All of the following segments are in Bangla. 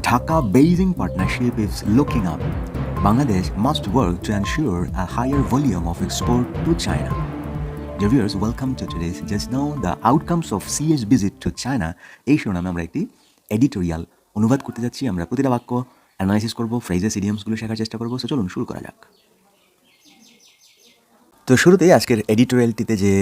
Dhaka-Beijing partnership is looking up. Bangladesh must work to ensure a higher volume of export to China. Dear viewers, welcome to today's Just Know the Outcomes of CS Visit to China. এই শিরোনামে আমরা একটি এডিটোরিয়াল অনুবাদ করতে যাচ্ছি। আমরা প্রতিটা বাক্য অ্যানালাইসিস করব, ফ্রেজেস ইডিয়মসগুলো শেখার চেষ্টা করব। সো চলুন শুরু করা যাক। তো শুরুতেই আজকের এডিটোরিয়ালটিতে যে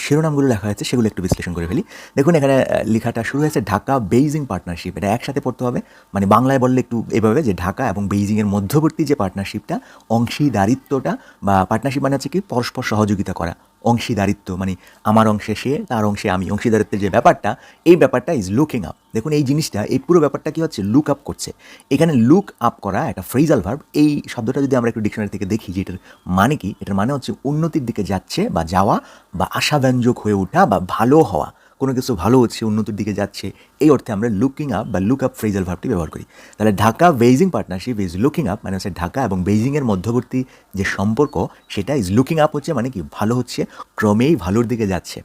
শিরোনামগুলো লেখা হয়েছে সেগুলো একটু বিশ্লেষণ করে ফেলি। দেখুন এখানে লেখাটা শুরু হয়েছে ঢাকা বেইজিং পার্টনারশিপ, এটা একসাথে পড়তে হবে। মানে বাংলায় বললে একটু এভাবে যে ঢাকা এবং বেইজিংয়ের মধ্যবর্তী যে পার্টনারশিপটা, অংশীদারিত্বটা বা পার্টনারশিপ মানে হচ্ছে কি পরস্পর সহযোগিতা করা, অংশীদারিত্ব মানে আমার অংশে সে, তার অংশে আমি, অংশীদারিত্বের যে ব্যাপারটা, এই ব্যাপারটা ইজ লুকিং আপ। দেখুন এই জিনিসটা, এই পুরো ব্যাপারটা কী হচ্ছে, লুক আপ করছে। এখানে লুক আপ করা একটা ফ্রেজাল ভার্ব। এই শব্দটা যদি আমরা একটু ডিকশনারি থেকে দেখি যে এটার মানে কি, এটার মানে হচ্ছে উন্নতির দিকে যাচ্ছে বা যাওয়া বা আশাব্যঞ্জক হয়ে ওঠা বা ভালো হওয়া, কোনো কিছু ভালো হচ্ছে, উন্নতির দিকে যাচ্ছে, এই অর্থে আমরা লুকিং আপ বা লুক আপ ফ্রেজাল ভার্বটি ব্যবহার করি। তাহলে Dhaka Beijing partnership is looking up মানে হচ্ছে ঢাকা এবং বেইজিংয়ের মধ্যবর্তী যে সম্পর্ক সেটা ইজ লুকিং আপ হচ্ছে মানে কি ভালো হচ্ছে, ক্রমেই ভালোর দিকে যাচ্ছে।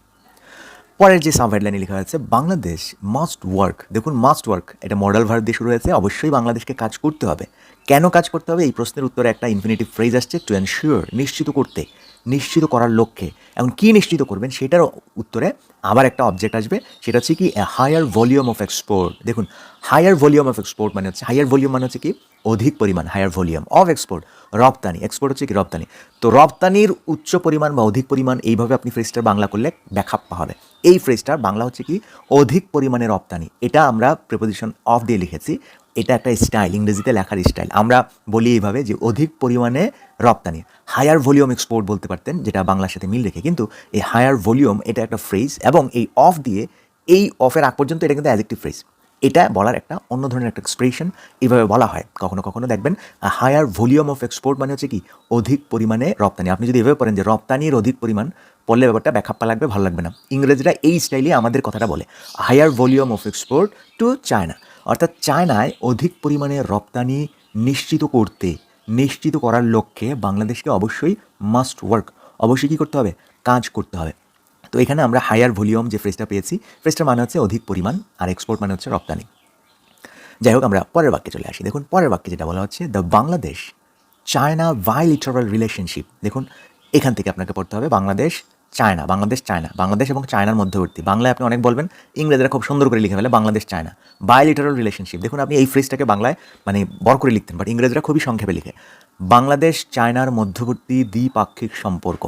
পরের যে সাব হেডলাইনে লেখা হয়েছে বাংলাদেশ মাস্ট ওয়ার্ক। দেখুন মাস্ট ওয়ার্ক এটা মডাল ভার্ব দিয়ে শুরু হয়েছে, অবশ্যই বাংলাদেশকে কাজ করতে হবে। কেন কাজ করতে হবে, এই প্রশ্নের উত্তরে একটা ইনফিনিটিভ ফ্রেজ আসছে, টু এনশিওর, নিশ্চিত করতে, নিশ্চিত করার লক্ষ্যে। এখন কী নিশ্চিত করবেন সেটার উত্তরে আবার একটা অবজেক্ট আসবে, সেটা হচ্ছে কি হায়ার ভলিউম অফ এক্সপোর্ট। দেখুন হায়ার ভলিউম অফ এক্সপোর্ট মানে হচ্ছে, হায়ার ভলিউম মানে হচ্ছে কি অধিক পরিমাণ, হায়ার ভলিউম অফ এক্সপোর্ট রপ্তানি, এক্সপোর্ট হচ্ছে কি রপ্তানি। তো রপ্তানির উচ্চ পরিমাণ বা অধিক পরিমাণ, এইভাবে আপনি ফ্রেজটার বাংলা করলে ব্যাখ্যা হবে। এই ফ্রেজটার বাংলা হচ্ছে কি অধিক পরিমাণে রপ্তানি। এটা আমরা প্রিপোজিশন অফ দিয়ে লিখেছি, এটা একটা স্টাইল, ইংরেজিতে লেখার স্টাইল। আমরা বলি এইভাবে যে অধিক পরিমাণে রপ্তানি, হায়ার ভলিউম এক্সপোর্ট বলতে পারতেন, যেটা বাংলার সাথে মিল রেখে। কিন্তু এই হায়ার ভলিউম এটা একটা ফ্রেজ, এবং এই অফ দিয়ে, এই অফের আগ পর্যন্ত এটা কিন্তু অ্যাডজেক্টিভ ফ্রেজ। এটা বলার একটা অন্য ধরনের একটা এক্সপ্রেশন, এইভাবে বলা হয়। কখনো কখনো দেখবেন হায়ার ভলিউম অফ এক্সপোর্ট মানে হচ্ছে কি অধিক পরিমাণে রপ্তানি। আপনি যদি এভাবে পড়েন যে রপ্তানির অধিক পরিমাণ, পড়লে ব্যাপারটা ব্যাখ্যা লাগবে, ভালো লাগবে না। ইংরেজিরা এই স্টাইলে আমাদের কথাটা বলে, higher volume of export to China, অর্থাৎ চায়নায় অধিক পরিমাণে রপ্তানি নিশ্চিত করতে, নিশ্চিত করার লক্ষ্যে বাংলাদেশকে অবশ্যই মাস্ট ওয়ার্ক, অবশ্যই কী করতে হবে, কাজ করতে হবে। তো এখানে আমরা হায়ার ভলিউম যে ফ্রেজটা পেয়েছি, ফ্রেজটার মানে হচ্ছে অধিক পরিমাণ, আর এক্সপোর্ট মানে হচ্ছে রপ্তানি। যাই হোক আমরা পরের বাক্যে চলে আসি। দেখুন পরের বাক্যে যেটা বলা হচ্ছে, the Bangladesh China bilateral relationship. দেখুন এখান থেকে আপনাকে পড়তে হবে বাংলাদেশ চায়না, বাংলাদেশ চায়না, বাংলাদেশ এবং চায়নার মধ্যবর্তী। বাংলায় আপনি অনেক বলবেন, ইংরেজিরা খুব সুন্দর করে লিখে ফেলে বাংলাদেশ চায়না bilateral রিলেশনশিপ। দেখুন আপনি এই ফ্রেজটাকে বাংলায় মানে বড় করে লিখতেন, বাট ইংরেজিরা খুবই সংক্ষেপে লিখে। বাংলাদেশ চায়নার মধ্যবর্তী দ্বিপাক্ষিক সম্পর্ক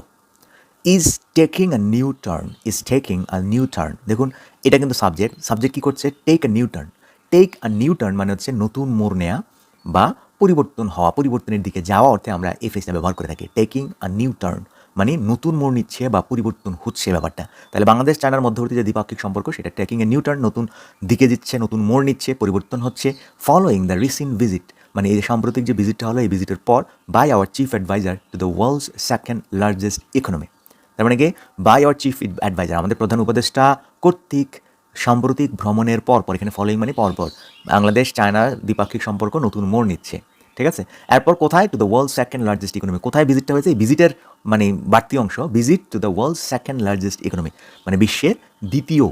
is taking a new turn, is taking a new turn. দেখুন এটা কিন্তু সাবজেক্ট, সাবজেক্ট কী করছে, take a new turn. Take a new turn মানে হচ্ছে নতুন মোড় নেওয়া বা পরিবর্তন হওয়া, পরিবর্তনের দিকে যাওয়া অর্থে আমরা এই ফ্রেজটা ব্যবহার করে থাকি। টেকিং আ নিউ টার্ন মানে নতুন মোড় নিচ্ছে বা পরিবর্তন হচ্ছে ব্যাপারটা। তাহলে বাংলাদেশ চায়নার মধ্যবর্তী যে দ্বিপাক্ষিক সম্পর্ক সেটা টেকিং এ নিউ টার্ন, নতুন দিকে দিচ্ছে, নতুন মোড় নিচ্ছে, পরিবর্তন হচ্ছে। ফলোয়িং দ্য রিসেন্ট ভিজিট মানে এই সাম্প্রতিক যে ভিজিটটা হলো, এই ভিজিটের পর by our chief adviser to the world's second largest economy. তার মানে কি বাই আওয়ার চিফ অ্যাডভাইজার, আমাদের প্রধান উপদেষ্টা কর্তৃক সাম্প্রতিক ভ্রমণের পর, এখানে ফলোয়িং মানে পরপর, বাংলাদেশ চায়নার দ্বিপাক্ষিক সম্পর্ক নতুন মোড় নিচ্ছে। ঠিক আছে, এরপর কোথায়, to the world second largest economy. কোথায় ভিজিটটা হয়েছে, এই ভিজিটের মানে বাড়তি অংশ, visit to the world second largest economy মানে বিশ্বের দ্বিতীয়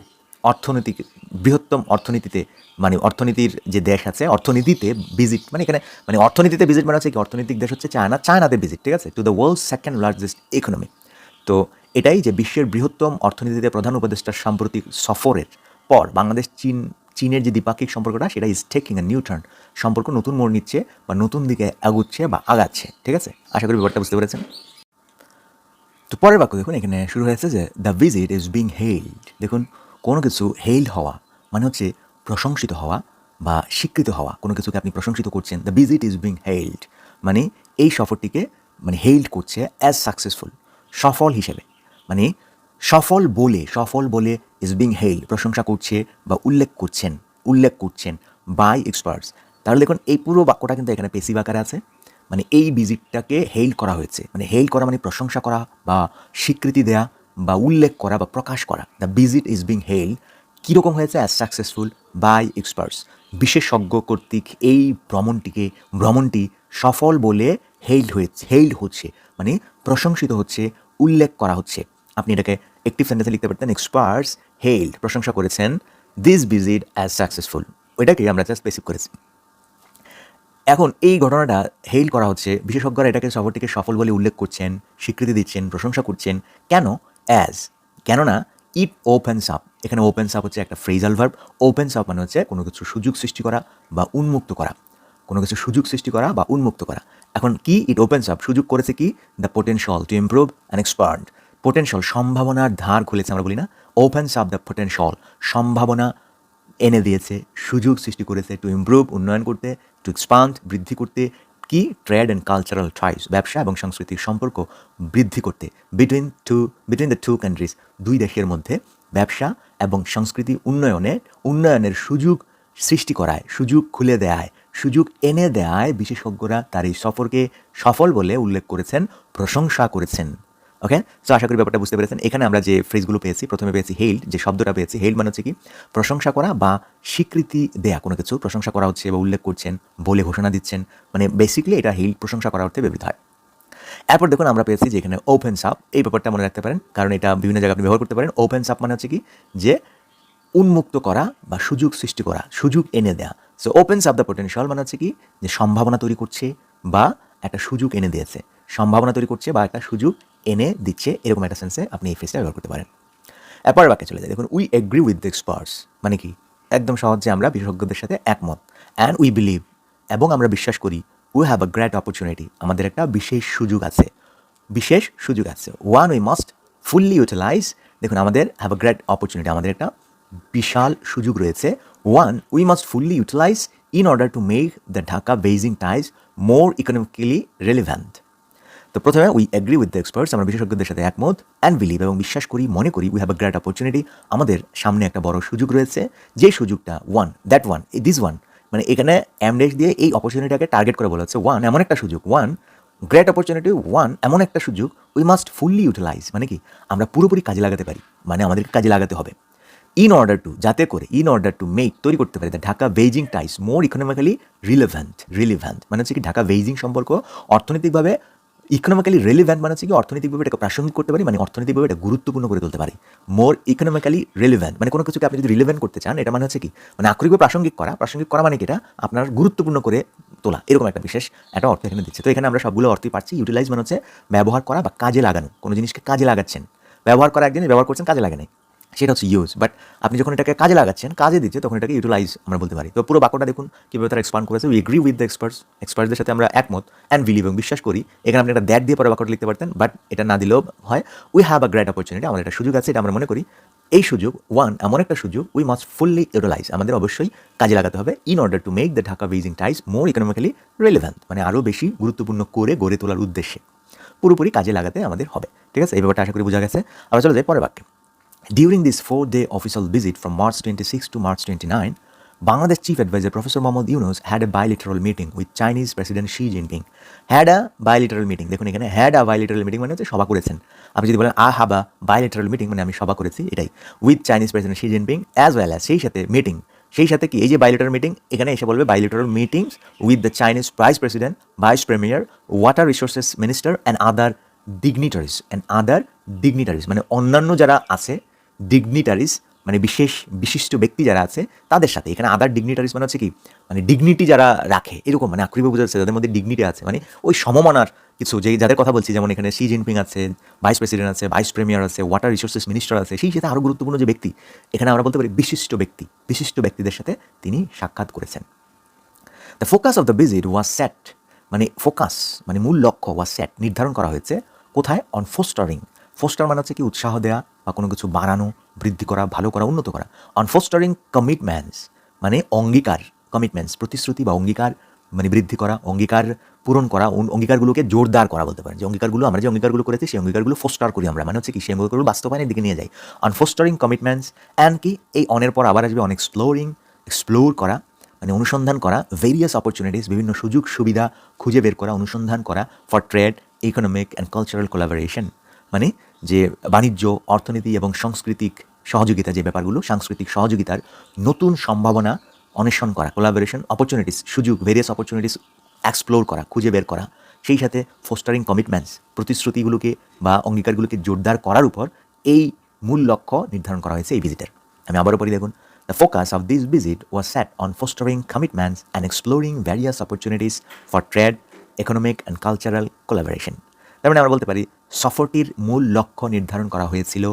অর্থনৈতিক বৃহত্তম অর্থনীতিতে, মানে অর্থনীতির যে দেশ আছে, অর্থনীতিতে ভিজিট মানে এখানে মানে অর্থনীতিতে ভিজিট মানে হচ্ছে কি অর্থনৈতিক দেশ হচ্ছে চায়না, চায়নাতে ভিজিট। ঠিক আছে, to the world second largest economy. তো এটাই যে বিশ্বের বৃহত্তম অর্থনীতিতে প্রধান উপদেষ্টার সাম্প্রতিক সফরের পর বাংলাদেশ চীনের যে দ্বিপাক্ষিক সম্পর্কটা সেটা is taking a new turn, সম্পর্ক নতুন মোড় নিচ্ছে বা নতুন দিকে এগুচ্ছে বা আগাচ্ছে। ঠিক আছে, আশা করি ব্যাপারটা বুঝতে পেরেছেন। তো পরের বাক্য দেখুন, এখানে শুরু হয়েছে যে দ্য ভিজিট ইজ বিং হেইল্ড। দেখুন কোনো কিছু হেইল্ড হওয়া মানে হচ্ছে প্রশংসিত হওয়া বা স্বীকৃত হওয়া, কোনো কিছুকে আপনি প্রশংসিত করছেন। দ্য ভিজিট ইজ বিং হেইল্ড মানে এই সফরটিকে মানে হেইল্ড করছে অ্যাজ সাকসেসফুল, সফল হিসেবে, মানে সফল বলে ইজ বিং হেইল্ড প্রশংসা করছে বা উল্লেখ করছেন বাই এক্সপার্টস। তাহলে দেখুন এই পুরো বাক্যটা কিন্তু এখানে পেসিভ আকারে আছে, মানে এই ভিজিটটাকে হেইল্ড করা হয়েছে, মানে হেইল্ড করা মানে প্রশংসা করা বা স্বীকৃতি দেয়া বা উল্লেখ করা বা প্রকাশ করা। দ্য ভিজিট ইজ বিং হেইল্ড কীরকম হয়েছে, অ্যাজ সাকসেসফুল বাই এক্সপার্টস, বিশেষজ্ঞ কর্তৃক এই ভ্রমণটি সফল বলে হেইল্ড হচ্ছে মানে প্রশংসিত হচ্ছে, উল্লেখ করা হচ্ছে। আপনি এটাকে একটিভ সেন্টেন্সে লিখতে পারতেন, এক্সপার্টস হেইল্ড প্রশংসা করেছেন দিস ভিজিট অ্যাজ সাকসেসফুল। ওইটাকে আমরা জাস্ট স্পেসিফিক করেছি। এখন এই ঘটনাটা হেইল করা হচ্ছে, বিশেষজ্ঞরা এটাকে সফরটিকে সফল বলে উল্লেখ করছেন, স্বীকৃতি দিচ্ছেন, প্রশংসা করছেন। কেন? কেননা ইট ওপেন্স আপ, এখানে ওপেন্স আপ হচ্ছে একটা ফ্রেজাল ভার্ব। ওপেন্স আপ মানে হচ্ছে কোনো কিছু সুযোগ সৃষ্টি করা বা উন্মুক্ত করা, কোনো কিছু সুযোগ সৃষ্টি করা বা উন্মুক্ত করা। এখন কি ইট ওপেন্স আপ, সুযোগ করেছে কি? The potential to improve and expand. Potential, সম্ভাবনার ধার খুলেছে আমরা বলি না, ওপেন্স আপ দ্য পোটেনশিয়াল, সম্ভাবনা এনে দিয়েছে, সুযোগ সৃষ্টি করেছে, টু ইমপ্রুভ, উন্নয়ন করতে, টু এক্সপান্ড, বৃদ্ধি করতে, কি? ট্রেড অ্যান্ড কালচারাল টাইস, ব্যবসা এবং সাংস্কৃতিক সম্পর্ক বৃদ্ধি করতে, বিটুইন দ্য টু কান্ট্রিজ, দুই দেশের মধ্যে ব্যবসা এবং সংস্কৃতি উন্নয়নের সুযোগ সৃষ্টি করায়, সুযোগ খুলে দেয়, সুযোগ এনে দেয়। বিশেষজ্ঞরা তার এই সফরকে সফল বলে উল্লেখ করেছেন, প্রশংসা করেছেন। ওকে, সো আশা করি ব্যাপারটা বুঝতে পেরেছেন। এখানে আমরা যে ফ্রেজগুলো পেয়েছি, প্রথমে পেয়েছি হেইল্ড, যে শব্দটা পেয়েছি, হেইল্ড মানে হচ্ছে কি? প্রশংসা করা বা স্বীকৃতি দেয়া, কোনো কিছু প্রশংসা করা হচ্ছে বা উল্লেখ করছেন, বলে ঘোষণা দিচ্ছেন, মানে বেসিক্যালি এটা হেইল্ড, প্রশংসা করার অর্থে ব্যবহৃত হয়। এরপর দেখুন আমরা পেয়েছি যে এখানে ওপেন্স আপ, এই ব্যাপারটা মনে রাখতে পারেন, কারণ এটা বিভিন্ন জায়গায় আপনি ব্যবহার করতে পারেন। ওপেন্স আপ মানে হচ্ছে কি? যে উন্মুক্ত করা বা সুযোগ সৃষ্টি করা, সুযোগ এনে দেয়া। So opens up the potential মানে হচ্ছে কি? যে সম্ভাবনা তৈরি করছে বা একটা সুযোগ এনে দিয়েছে, সম্ভাবনা তৈরি করছে বা একটা সুযোগ এনে দিচ্ছে, এরকম একটা সেন্সে আপনি এই ফ্রেজটা ব্যবহার করতে পারেন। এরপর বাক্যে চলে যায়, দেখুন we agree with the experts মানে কি? একদম সহজ, যে আমরা বিশেষজ্ঞদের সাথে একমত। অ্যান্ড উই বিলিভ, এবং আমরা বিশ্বাস করি, we have a great opportunity, আমাদের একটা বিশেষ সুযোগ আছে, বিশেষ সুযোগ আছে। One we must fully utilize, দেখুন আমাদের হ্যাভ আ গ্রেট অপরচুনিটি, আমাদের একটা বিশাল সুযোগ রয়েছে। One we must fully utilize in order to make the Dhaka Beijing ties more economically relevant. তো প্রথমে we agree with the experts, আমরা বিশেষজ্ঞদের সাথে একমত। অ্যান্ড বিলিভ, এবং বিশ্বাস করি, মনে করি, we have a great opportunity, আমাদের সামনে একটা বড় সুযোগ রয়েছে। যে সুযোগটা দিস ওয়ান, মানে এখানে অ্যামডেশ দিয়ে এই অপরচুনিটিটাকে টার্গেট করে বলা হচ্ছে। ওয়ান এমন একটা সুযোগ, ওয়ান গ্রেট অপরচুনিটি, ওয়ান এমন একটা সুযোগ, উই মাস্ট ফুললি ইউটিলাইজ মানে কি? আমরা পুরোপুরি কাজে লাগাতে পারি, মানে আমাদেরকে কাজে লাগাতে হবে। ইন অর্ডার টু মেক, তৈরি করতে পারি, the Dhaka Beijing ties more economically relevant মানে হচ্ছে কি? ঢাকা বেইজিং সম্পর্ক অর্থনৈতিকভাবে ইকোনমিক্যালি রেলিভেন্ট মানে হচ্ছে কি? অর্থনৈতিকভাবে এটাকে প্রাসঙ্গিক করতে পারি, মানে অর্থনৈতিকভাবে এটা গুরুত্বপূর্ণ করে তুলতে পারি। মোর ইকোনমিক্যালি রেলিভেন্ট মানে কোনো কিছুকে আপনি যদি রিলেভেন্ট করতে চান, এটা মানে হচ্ছে কি? মানে আক্ষরিকভাবে প্রাসঙ্গিক করা মানে কি? এটা আপনার গুরুত্বপূর্ণ করে তোলা, এরকম একটা বিশেষ একটা অর্থ এখানে দিচ্ছে। তো এখানে আমরা সবগুলো অর্থই পাচ্ছি। ইউটিলাইজ মানে হচ্ছে ব্যবহার করা বা কাজে লাগানো, কোনো জিনিসকে কাজে লাগাচ্ছেন, ব্যবহার করা একদিন, ব্যবহার করছেন, কাজে লাগানো, সেটা হচ্ছে ইউজ। বাট আপনি যখন এটাকে কাজে লাগাচ্ছেন, কাজে দিচ্ছে, তখন এটাকে ইউটিলাইজ আমরা বলতে পারি। তো পুরো বাক্যটা দেখুন কীভাবে তারা এক্সপান্ড করেছে। উই এগ্রি উইথ দ্য এক্সপার্টসদের সাথে আমরা একমত। অ্যান্ড বিলিভ, এবং বিশ্বাস করি। এখানে আপনি একটা দ্যাট দিয়ে পরে বাক্যটা লিখতে পারতেন, বাট এটা না দিলেও হয়। We have a great opportunity, আমাদের একটা সুযোগ আছে, এটা আমরা মনে করি। এই সুযোগ, ওয়ান এমন একটা সুযোগ, উই মাস্ট ফুললি ইউটিলাইজ, আমাদের অবশ্যই কাজে লাগাতে হবে। In order to make the Dhaka Beijing ties more economically relevant, মানে আরও বেশি গুরুত্বপূর্ণ করে গড়ে তোলার উদ্দেশ্যে পুরোপুরি কাজে লাগাতে আমাদের হবে। ঠিক আছে, এই ব্যাপারটা আশা করি বোঝা গেছে। আবার চলে যাই পরের বাক্যে। During this 4-day official visit from March 26 to March 29, Bangladesh Chief Advisor Professor Mohammad Yunus had a bilateral meeting with Chinese President Xi Jinping. Had a bilateral meeting, দেখুন এখানে had a bilateral meeting মানে হচ্ছে সভা করেছেন। আপনি যদি বলেন I have a bilateral meeting মানে আমি সভা করেছি, এটাই। With Chinese President Xi Jinping as well as, সেই সাথে মিটিং, সেই সাথে কি? এই যে bilateral meeting, এখানে এসে বলবে bilateral meetings with the Chinese Vice President, Vice Premier, Water Resources Minister and other dignitaries মানে অন্যান্য যারা আছে, ডিগনিটারিজ মানে বিশিষ্ট ব্যক্তি যারা আছে তাদের সাথে। এখানে আদার ডিগনিটারিজ মানে হচ্ছে কি? মানে ডিগনিটি যারা রাখে, এরকম মানে আক্ষরিকভাবে বোঝা যাচ্ছে যাদের মধ্যে ডিগনিটি আছে, মানে ওই সমমানার কিছু, যাদের কথা বলছি, যেমন এখানে শি জিনপিং আছে, ভাইস প্রেসিডেন্ট আছে, ভাইস প্রিমিয়ার আছে, ওয়াটার রিসোর্সেস মিনিস্টার আছে, সেই সাথে আরও গুরুত্বপূর্ণ যে ব্যক্তি, এখানে আমরা বলতে পারি বিশিষ্ট ব্যক্তিদের সাথে তিনি সাক্ষাৎ করেছেন। The focus of the visit was set, মানে ফোকাস মানে মূল লক্ষ্য, ওয়াজ সেট নির্ধারণ করা হয়েছে, কোথায়? অন ফোস্টারিং, ফোস্টার মানে হচ্ছে কি? উৎসাহ দেওয়া বা কোনো কিছু বাড়ানো, বৃদ্ধি করা, ভালো করা, উন্নত করা। অন ফোস্টারিং কমিটমেন্টস মানে অঙ্গীকার, কমিটমেন্টস প্রতিশ্রুতি বা অঙ্গীকার, মানে বৃদ্ধি করা, অঙ্গীকার পূরণ করা, অঙ্গীকারগুলোকে জোরদার করা বলতে পারেন। যে অঙ্গীকারগুলো আমরা যে অঙ্গীকারগুলো করেছি, সেই অঙ্গীকারগুলো ফোস্টার করি আমরা, মানে হচ্ছে কি? সেই অঙ্গীকারগুলো বাস্তবায়নের দিকে নিয়ে যাই। অন ফোস্টারিং কমিটমেন্টস অ্যান্ড কি? এই অনের পর আবার আসবে অন এক্সপ্লোর করা, মানে অনুসন্ধান করা, ভেরিয়াস অপরচুনিটিস বিভিন্ন সুযোগ সুবিধা খুঁজে বের করা, অনুসন্ধান করা, for trade, economic and cultural collaboration মানে যে বাণিজ্য, অর্থনীতি এবং সাংস্কৃতিক সহযোগিতা, যে ব্যাপারগুলো সাংস্কৃতিক সহযোগিতার নতুন সম্ভাবনা অন্বেষণ করা, কোলাবোরেশন, অপরচুনিটিস সুযোগ, ভেরিয়াস অপরচুনিটিস এক্সপ্লোর করা, খুঁজে বের করা, সেই সাথে ফোস্টারিং কমিটমেন্টস প্রতিশ্রুতিগুলোকে বা অঙ্গীকারগুলোকে জোরদার করার উপর এই মূল লক্ষ্য নির্ধারণ করা হয়েছে এই ভিজিটের। আমি আবারও পড়ি, দেখুন। The focus of this visit was set on fostering commitments and exploring various opportunities for trade, economic and cultural collaboration. তার মানে আমরা বলতে পারি সফরটির মূল লক্ষ্য নির্ধারণ করা হয়েছিল।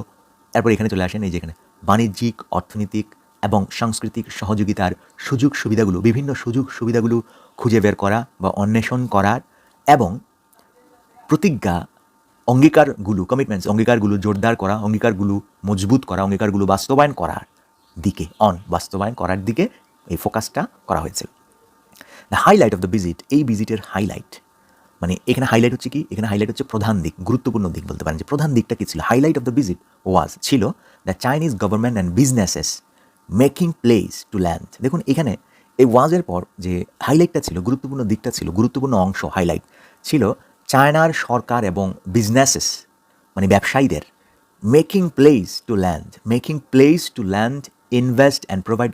এরপর এখানে চলে আসেন এই যেখানে বাণিজ্যিক, অর্থনৈতিক এবং সাংস্কৃতিক সহযোগিতার সুযোগ সুবিধাগুলো, বিভিন্ন সুযোগ সুবিধাগুলো খুঁজে বের করা বা অন্বেষণ করার এবং প্রতিজ্ঞা, অঙ্গীকারগুলো, কমিটমেন্টস, অঙ্গীকারগুলো জোরদার করা, অঙ্গীকারগুলো মজবুত করা, অঙ্গীকারগুলো বাস্তবায়ন করার দিকে, বাস্তবায়ন করার দিকে এই ফোকাসটা করা হয়েছিল। The highlight of the visit, এই ভিজিটের হাইলাইট, মানে এখানে হাইলাইট হচ্ছে কি, এখানে হাইলাইট হচ্ছে প্রধান দিক, গুরুত্বপূর্ণ দিক বলতে পারেন যে প্রধান দিকটা কী ছিল। হাইলাইট অফ দ্য ভিজিট ছিল the Chinese government and businesses making place to land. দেখুন এখানে এই ওয়াজের পর যে হাইলাইটটা ছিল, গুরুত্বপূর্ণ দিকটা ছিল, গুরুত্বপূর্ণ অংশ হাইলাইট ছিল চায়নার সরকার এবং বিজনেসেস মানে ব্যবসায়ীদের making place to land, invest and provide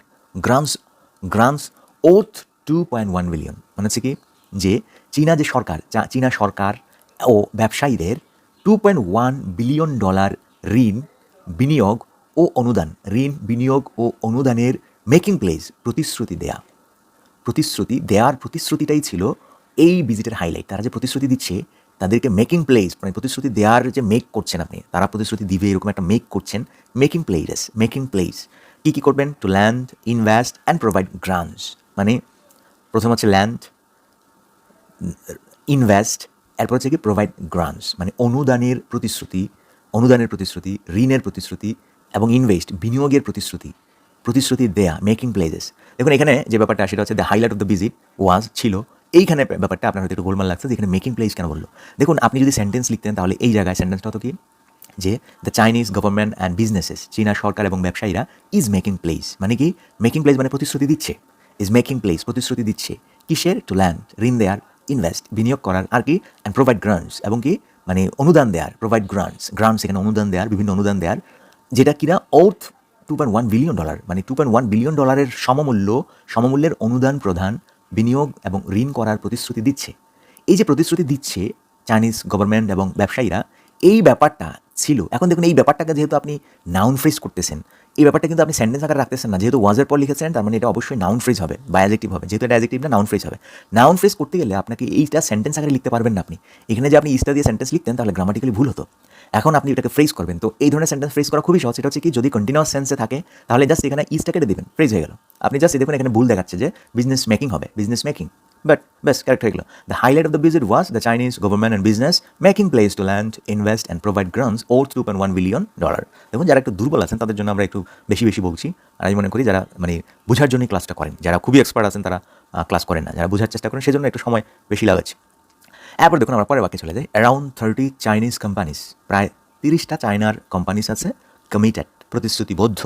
grants worth 2.1 billion. মানে হচ্ছে কি যে চীনা সরকার ও ব্যবসায়ীদের $2.1 বিলিয়ন ঋণ বিনিয়োগ ও অনুদানের মেকিং প্লেস, প্রতিশ্রুতিটাই ছিল এই ভিজিটের হাইলাইট। তারা যে প্রতিশ্রুতি দিচ্ছে তাদেরকে মেকিং প্লেস, মানে প্রতিশ্রুতি দেওয়ার যে মেক করছেন আপনি, তারা প্রতিশ্রুতি দিবে এরকম একটা মেক করছেন, মেকিং প্লেস কী করবেন? To land, invest and provide grants. মানে প্রথম হচ্ছে ল্যান্ড, ইনভেস্ট, এরপর হচ্ছে কি প্রোভাইড গ্রান্টস, মানে অনুদানের প্রতিশ্রুতি, ঋণের প্রতিশ্রুতি এবং ইনভেস্ট, বিনিয়োগের প্রতিশ্রুতি দেয়া, মেকিং প্লেসেস। দেখুন এখানে যে ব্যাপারটা সেটা হচ্ছে the highlight of the visit ছিল এইখানে ব্যাপারটা আপনার হয়তো একটু গোলমাল লাগছে যে এখানে মেকিং প্লেস কেন বললো। দেখুন আপনি যদি সেন্টেন্স লিখতেন তাহলে এই জায়গায় সেন্টেন্সটা হতো কি যে the Chinese government and businesses, চীনা সরকার এবং ব্যবসায়ীরা ইজ মেকিং প্লেস, মানে কি মেকিং প্লেস মানে প্রতিশ্রুতি দিচ্ছে, প্রতিশ্রুতি দিচ্ছে কিসের? টু ল্যান্ড, ঋণ দেয়ার, ইনভেস্ট, বিনিয়োগ করার, আর কি অ্যান্ড প্রোভাইড গ্রান্টস, এবং কি মানে অনুদান দেয়ার, প্রোভাইড গ্রান্টস এখানে অনুদান দেয়ার, বিভিন্ন অনুদান দেয়ার, যেটা কিনা ওর্থ $2.1 বিলিয়ন, মানে $2.1 বিলিয়ন সমমূল্যের অনুদান প্রদান, বিনিয়োগ এবং ঋণ করার প্রতিশ্রুতি দিচ্ছে। এই যে প্রতিশ্রুতি দিচ্ছে চাইনিজ গভর্নমেন্ট এবং ব্যবসায়ীরা, এই ব্যাপারটা ছিল। এখন দেখুন এই ব্যাপারটাকে যেহেতু আপনি নাউন ফ্রেজ করতেছেন, এই ব্যাপারটা কিন্তু আপনি সেন্টেন্স আকারে রাখতেছেন না, যেহেতু ওয়াজের পর লিখেছেন তার মানে এটা অবশ্যই নাউন ফ্রেজ হবে বা অ্যাডজেক্টিভ হবে, যেহেতু এটা অ্যাডজেক্টিভ না নাউন ফ্রেজ হবে। নাউন ফ্রেজ করতে গেলে আপনাকে এইটা সেন্টেন্স আকারে লিখতে পারবেন না আপনি। এখানে যে আপনি ইস্তা দিয়ে সেন্টেন্স লিখতেন তাহলে গ্রামাটিক্যালি ভুল হতো। এখন আপনি এটাকে ফ্রেজ করবেন, তো এই ধরনের সেন্টেন্স ফ্রেজ করা খুবই সহজ। এটা হচ্ছে কি যদি কন্টিনিউয়াস সেন্সে থাকে তাহলে জাস্ট এখানে ইজটা কেটে দেবেন, ফ্রেজ হয়ে গেল। আপনি জাস্ট দেখুন এখানে ভুল দেখাচ্ছে যে বিজনেস মেকিং হবে, বিজনেস মেকিং, বাট বেশ কারেক্ট হয়ে গেল। The highlight of the visit was the Chinese government and business making place to land, invest and provide grants worth $2.1 billion. দেখুন যারা একটু দুর্বল আছেন তাদের জন্য আমরা একটু বেশি বলছি, আর আমি মনে করি যারা মানে বোঝার জন্যই ক্লাসটা করেন, যারা খুবই এক্সপার্ট আছেন তারা ক্লাস করেন না, যারা বোঝার চেষ্টা করেন সেজন্য একটু সময় বেশি লাগাচ্ছে। এরপর দেখুন আমরা পরের বাক্যে চলে যাই। অ্যারাউন্ড 30 চাইনিজ কোম্পানিজ, প্রায় 30টা চায়নার কোম্পানিজ আছে কমিটেড, প্রতিশ্রুতিবদ্ধ,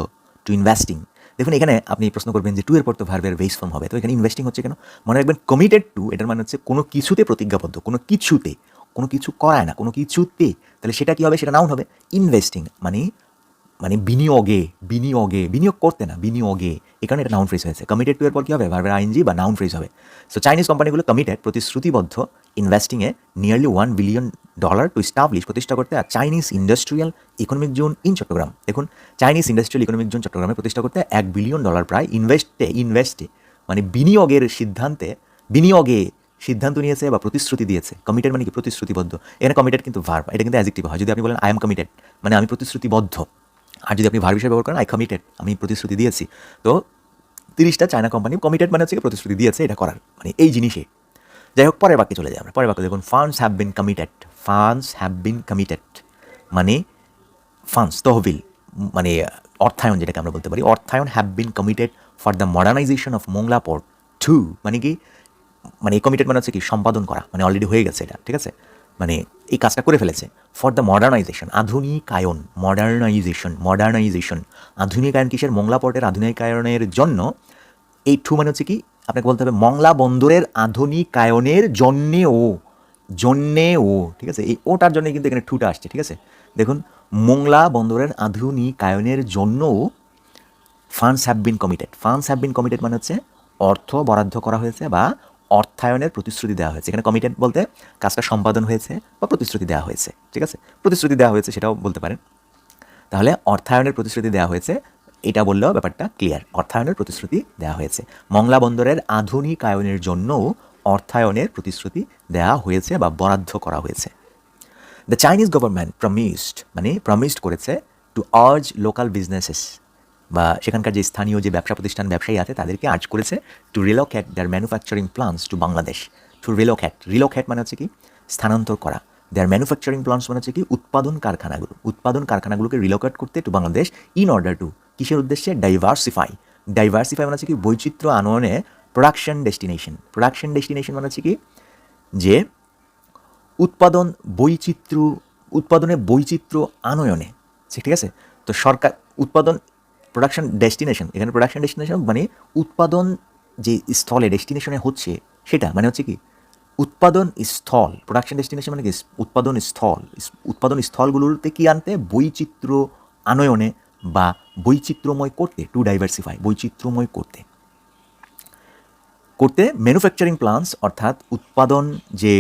টু ইনভেস্টিং। দেখুন এখানে আপনি প্রশ্ন করবেন যে টু এর পর তো ভার্বের বেস ফর্ম হবে, তো এখানে ইনভেস্টিং হচ্ছে কেন? মনে রাখবেন কমিটেড টু এটার মানে হচ্ছে কোনো কিছুতে প্রতিজ্ঞাবদ্ধ, কোনো কিছু করায় না, কোনো কিছুতে, তাহলে সেটা কী হবে? সেটা নাউন হবে। ইনভেস্টিং মানে বিনিয়োগ করতে না, বিনিয়োগে, এই কারণে এটা নাউন ফ্রেজ হয়েছে। কমিটেড টু এর পর কী হবে? ভার্বের আইএনজি বা নাউন ফ্রেজ হবে। সো চাইনিজ কোম্পানিগুলো কমিটেড, প্রতিশ্রুতিবদ্ধ, ইনভেস্টিংয়ে নিয়ারলি $1 বিলিয়ন টু স্টাবলিশ, প্রতিষ্ঠা করতে, আর Chinese industrial economic zone in Chattogram. দেখুন চাইনিজ ইন্ডাস্ট্রিয়াল ইকোনমিক জোন চট্টগ্রামে প্রতিষ্ঠা করতে $1 বিলিয়ন প্রায় ইনভেস্টে মানে বিনিয়োগে সিদ্ধান্ত নিয়েছে বা প্রতিশ্রুতি দিয়েছে। কমিটেড মানে কি? প্রতিশ্রুতিবদ্ধ। এখানে কমিটেড কিন্তু ভার্ব, এটা কিন্তু অ্যাডজেক্টিভ হয়। যদি আপনি বলেন আই এম কমিটেড মানে আমি প্রতিশ্রুতিবদ্ধ, আর যদি আপনি ভার্ব হিসেবে ব্যবহার করেন আই কমিটেড, আমি প্রতিশ্রুতি দিয়েছি। তো 30টা চায়না কোম্পানি কমিটেড মানে হচ্ছে প্রতিশ্রুতি দিয়েছে এটা করার, মানে এই জিনিসে। যাই হোক পরের বাক্যে চলে যাই আমরা। পরের বাক্যে দেখুন ফান্ডস হ্যাভ বিন কমিটেড মানে ফান্ডস, তহবিল, মানে অর্থায়ন, যেটাকে আমরা বলতে পারি অর্থায়ন, have been committed for the modernisation of Mongla port 2, মানে কি মানে এই কমিটেড মানে হচ্ছে কি সম্পাদন করা, মানে অলরেডি হয়ে গেছে এটা, ঠিক আছে, মানে এই কাজটা করে ফেলেছে। ফর দ্য মডার্নাইজেশন, আধুনিকায়ন, আধুনিকায়ন কিসের? মোংলা পোর্টের আধুনিকায়নের জন্য। এই টু মানে হচ্ছে কি আপনাকে বলতে হবে মংলা বন্দরের আধুনিকায়নের জন্যেও, ঠিক আছে, এই ওটার জন্য কিন্তু এখানে টুটা আসছে, ঠিক আছে। দেখুন মোংলা বন্দরের আধুনিকায়নের জন্যও ফান্ডস হ্যাভ বিন কমিটেড মানে হচ্ছে অর্থ বরাদ্দ করা হয়েছে বা অর্থায়নের প্রতিশ্রুতি দেওয়া হয়েছে। এখানে কমিটেড বলতে কাজটা সম্পাদন হয়েছে বা প্রতিশ্রুতি দেওয়া হয়েছে, ঠিক আছে, প্রতিশ্রুতি দেওয়া হয়েছে সেটাও বলতে পারেন। তাহলে অর্থায়নের প্রতিশ্রুতি দেওয়া হয়েছে এটা বললেও ব্যাপারটা ক্লিয়ার, অর্থায়নের প্রতিশ্রুতি দেওয়া হয়েছে। মংলা বন্দরের আধুনিকায়নের জন্যও অর্থায়নের প্রতিশ্রুতি দেওয়া হয়েছে বা বরাদ্দ করা হয়েছে। দ্য চাইনিজ গভর্নমেন্ট প্রমিসড করেছে টু আর্জ লোকাল বিজনেসেস, বা সেখানকার যে স্থানীয় যে ব্যবসা প্রতিষ্ঠান ব্যবসায়ী আছে তাদেরকে আর্জ করেছে to relocate their manufacturing plants to Bangladesh. To relocate মানে হচ্ছে কি স্থানান্তর করা, দেয়ার ম্যানুফ্যাকচারিং প্লান্টস মানে হচ্ছে কি উৎপাদন কারখানাগুলোকে রিলোকেট করতে to Bangladesh, in order to কিসের উদ্দেশ্যে ডাইভার্সিফাই মানে হচ্ছে কি বৈচিত্র্য আনয়নে প্রোডাকশন ডেস্টিনেশন মানে হচ্ছে কি যে উৎপাদনের বৈচিত্র্য আনয়নে, ঠিক আছে। তো সরকার প্রোডাকশন ডেস্টিনেশন মানে উৎপাদন যে স্থলে ডেস্টিনেশনে হচ্ছে সেটা মানে হচ্ছে কি উৎপাদন স্থল। প্রোডাকশন ডেস্টিনেশন মানে কি উৎপাদন স্থলগুলোতে কি আনতে, বৈচিত্র্য আনয়নে বা বৈচিত্র্যময় করতে, টু ডাইভার্সিফাই বৈচিত্র্যময় করতে ম্যানুফ্যাকচারিং প্লান্টস অর্থাৎ উৎপাদন যে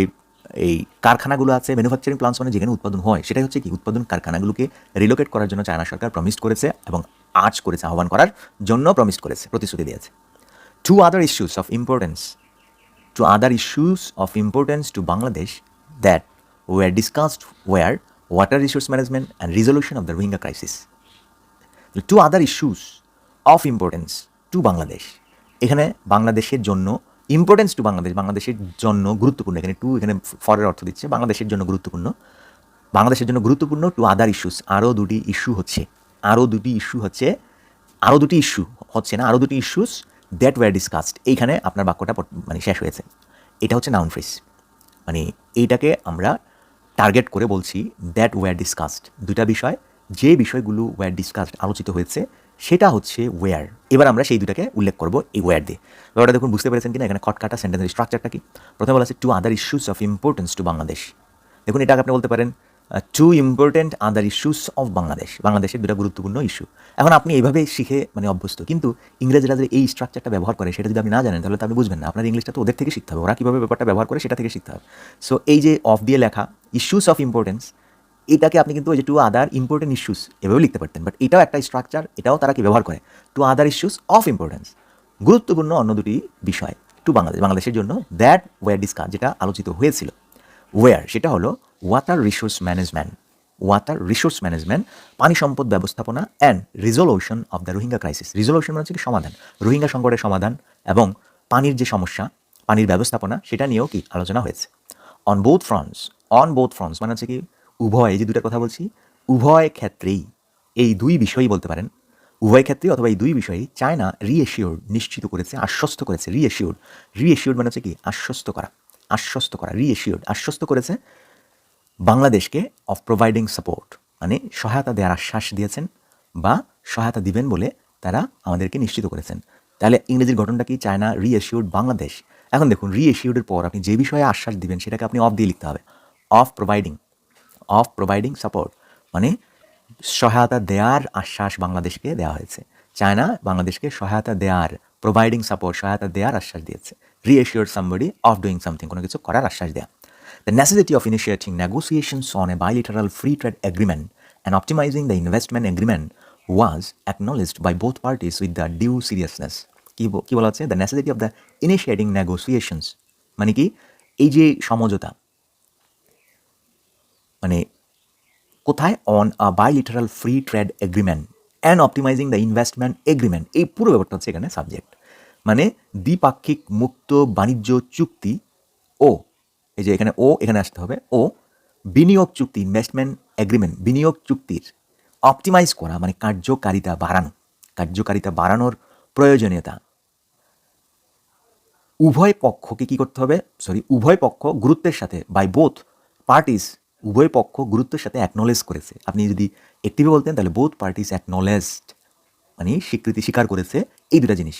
এই কারখানাগুলো আছে, ম্যানুফ্যাকচারিং প্লান্টস মানে যেখানে উৎপাদন হয় সেটাই হচ্ছে কি উৎপাদন কারখানাগুলোকে রিলোকেট করার জন্য চায়না সরকার প্রমিস করেছে এবং আর্জ করেছে, আহ্বান করার জন্য প্রমিস করেছে, প্রতিশ্রুতি দিয়েছে। Two other issues of importance to Bangladesh that were discussed were water resource management and resolution of the Rohingya crisis. Two other issues of importance to Bangladesh, এখানে বাংলাদেশের জন্য ইম্পর্টেন্স টু বাংলাদেশের জন্য গুরুত্বপূর্ণ, এখানে টু এখানে ফরের অর্থ দিচ্ছে বাংলাদেশের জন্য গুরুত্বপূর্ণ টু আদার ইস্যুস, আরও দুটি ইস্যুস দ্যাট ওয়ার ডিসকাসড। এইখানে আপনার বাক্যটা মানে শেষ হয়েছে, এটা হচ্ছে নাউন ফ্রেজ, মানে এইটাকে আমরা টার্গেট করে বলছি দ্যাট ওয়ার ডিসকাসড, দুইটা বিষয়, যে বিষয়গুলো ওয়ার ডিসকাসড আলোচিত হয়েছে সেটা হচ্ছে ওয়ার। এবার আমরা সেই দুটাকে উল্লেখ করবো এই ওয়ার দিয়ে। ব্যাপারটা দেখুন বুঝতে পেরেছেন কিনা, এখানে খটকাটা সেন্টেন্সের স্ট্রাকচারটা কি। প্রথমে বলা আছে two other issues of importance to Bangladesh. দেখুন এটাকে আপনি বলতে পারেন two important other issues of বাংলাদেশের দুটা গুরুত্বপূর্ণ ইস্যু। এখন আপনি এইভাবে শিখে মানে অভ্যস্ত, কিন্তু ইংরেজরা যে এই স্ট্রাকচারটা ব্যবহার করে সেটা যদি আপনি না জানেন তাহলে তো আপনি বুঝবেন না। আপনার ইংলিশটা তো ওদের থেকে শিখতে হবে, ওরা কীভাবে ব্যাপারটা ব্যবহার করে সেটা থেকে শিখতে হবে। সো এই যে অফ দিয়ে লেখা ইস্যুস অফ ইম্পর্টেন্স, এটাকে আপনি কিন্তু ওই যে টু আদার ইম্পর্টেন্ট ইস্যুস এভাবে লিখতে পারতেন, বাট এটাও একটা স্ট্রাকচার, এটাও তারা কি ব্যবহার করে two other issues of importance, গুরুত্বপূর্ণ অন্য দুটি বিষয় টু বাংলাদেশের জন্য দ্যাট ওয়ার ডিসকাস, যেটা আলোচিত হয়েছিল। ওয়ার সেটা হলো ওয়াটার রিসোর্স ম্যানেজমেন্ট, পানি সম্পদ ব্যবস্থাপনা, and resolution of the Rohingya crisis. Resolution মানে হচ্ছে কি সমাধান, রোহিঙ্গা সংকটের সমাধান এবং পানির যে সমস্যা, পানির ব্যবস্থাপনা, সেটা নিয়েও কি আলোচনা হয়েছে। অন বোথ ফ্রন্টস মানে হচ্ছে কি উভয়, যে দুটার কথা বলছি, উভয় ক্ষেত্রেই, এই দুই বিষয়ই বলতে পারেন, উভয় ক্ষেত্রেই অথবা এই দুই বিষয়ই চায়না নিশ্চিত করেছে, আশ্বস্ত করেছে। রিএশিওর্ড মানে হচ্ছে কি আশ্বস্ত করা, আশ্বস্ত করেছে বাংলাদেশকে অফ প্রোভাইডিং সাপোর্ট, মানে সহায়তা দেওয়ার আশ্বাস দিয়েছেন বা সহায়তা দিবেন বলে তারা আমাদেরকে নিশ্চিত করেছেন। তাহলে ইংরেজির গঠনটা কি, চায়না রিএশিওর্ড বাংলাদেশ। এখন দেখুন রিএশিওর্ডের পর আপনি যে বিষয়ে আশ্বাস দিবেন সেটাকে আপনি অফ দিয়ে লিখতে হবে, অফ প্রোভাইডিং সাপোর্ট, মানে সহায়তা দেওয়ার আশ্বাস বাংলাদেশকে দেওয়া হয়েছে। চায়না বাংলাদেশকে সহায়তা দেওয়ার, প্রোভাইডিং সাপোর্ট, সহায়তা দেওয়ার আশ্বাস দিয়েছে। রিএশিওর সামবডি অফ ডুইং সামথিং, কোনো কিছু করার আশ্বাস দেওয়া। The necessity of initiating negotiations on a bilateral free trade agreement and optimizing the investment agreement was acknowledged by both parties with the due seriousness. কি বলা হচ্ছে, the necessity of the initiating negotiations মানে কি এই যে সমঝোতা, মানে কোথায়, on a bilateral free trade agreement and optimizing the investment agreement, এই পুরো ব্যাপারটা হচ্ছে এখানে সাবজেক্ট, মানে দ্বিপাক্ষিক মুক্ত বাণিজ্য চুক্তি ও, এই যে এখানে ও এখানে আসতে হবে, ও বিনিয়োগ চুক্তি, ইনভেস্টমেন্ট এগ্রিমেন্ট, বিনিয়োগ চুক্তির অপটিমাইজ করা মানে কার্যকারিতা বাড়ানোর প্রয়োজনীয়তা। উভয় পক্ষ গুরুত্বের সাথে, বাই বোথ পার্টিস, উভয় পক্ষ গুরুত্বের সাথে অ্যাকনোলেজ করেছে। আপনি যদি একটিভে বলতেন তাহলে বোথ পার্টিস অ্যাকনোলেজড, মানে স্বীকার করেছে এই দুটা জিনিস।